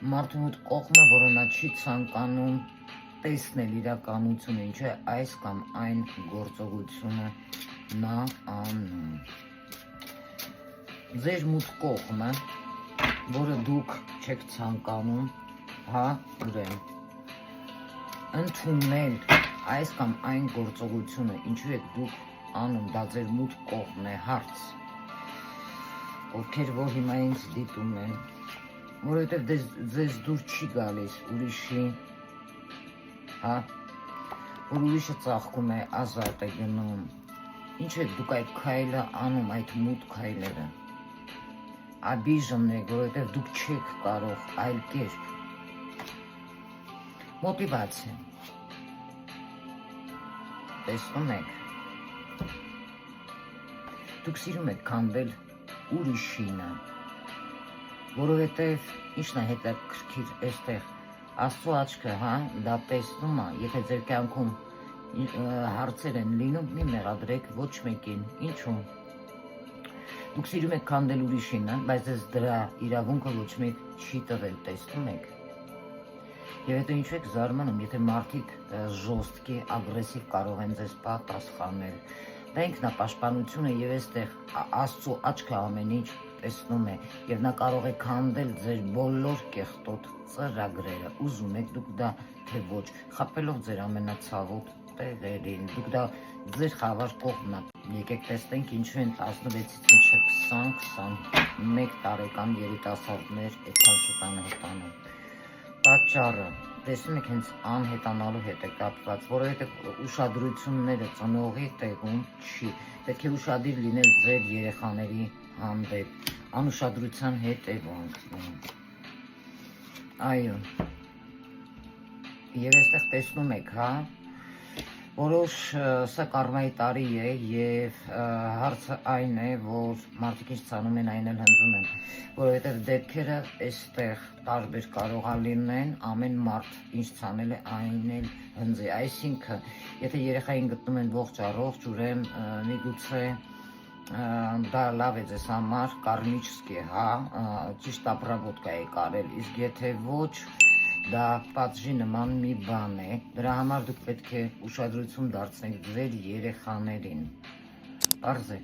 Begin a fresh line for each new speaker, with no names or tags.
մարդու մոտ կողմը, որը նա չի ցանկանում տեսնել իրականությունը, ինչ է այս կամ այն գործողությունը նա անում։ Ձեր մոտ կողմը, որը դուք չեք ցանկանում, հա, ուրեմն ընդունել այս կամ այն գործողությունը, ինչու եք դուք անում, դա ձեր մոտ կողմն է, հարց։ Ովքեր որ հիմա ինձ դիտում են, որովհետև ձեզ դուր չի գալիս ուրիշի, հա, որ ուրիշը ծաղկում է, ազատ է գնում, ինչ եք դուք այդ քայլը անում, այդ մութ քայլերը, աբիժն եք, որովհետև դուք չեք կարող այլ կերպ, մոտիվացիա, տեսնում եք, դուք սիրում եք քանդել ուրիշինը, որովհետև ինչն է հետաքրքիր այստեղ, Աստծո աչքը, հա, դա տեսնում է, եթե ձեր կյանքում հարցեր են լինում, մի մեղադրեք ոչ մեկին, ինչու։ Դուք սիրում եք քանդել ուրիշինը, բայց ձեզ դրա իրավունքը ոչ մեկ չի տվել, տեսնում եք։ Եվ հետո ինչու եք զարմանում, եթե մարդիկ ժոստկի, ագրեսիվ կարող են ձեզ պատասխանել։ Դա ինքնապաշտպանություն է եւ այստեղ Աստծո աչքը ամեն ինչ տեսնում է եւ նա կարող է քանդել ձեր բոլոր կեղտոտ ծրագրերը, ուզում եք դուք դա թե ոչ, խաբելով ձեր ամենացավոտ տեղերին, դուք դա ձեր խավար կողմն է։ Եկեք տեսնենք ինչու են 16-ից մինչև 20-21 տարեկան երիտասարդներ այդքան շուտ անհետանում։ Պատճառը, տեսնում եք, հենց անհետանալու հետ է կապված, որովհետև ուշադրությունները ծնողի տեղում չի, պետք է ուշադիր լինել ձեր երեխաների հանդեպ, անուշադրության հետևանքն։ Այո, եւ այստեղ տեսնում եք, հա, որոշ սա կարմայի տարի է եւ հարցը այն է, որ մարդիկ ինչ ցանում են, այն էլ հնձում են, որովհետեւ դեպքերը այստեղ տարբեր կարող է լինեն, ամեն մարդ ինչ ցանել է, այն էլ հնձի, այսինքն, եթե երեխային գտնում են ողջ առողջ, ուրեմն միգուցե դա լավ է ձեզ համար, կարմիչսկի, հա, ճիշտ ապրավոտկա է կարել, իսկ եթե ոչ, դա պատժի նման մի բան է, դրա համար դուք պետք է ուշադրություն դարձնեք ձեր երեխաներին, պարզ է։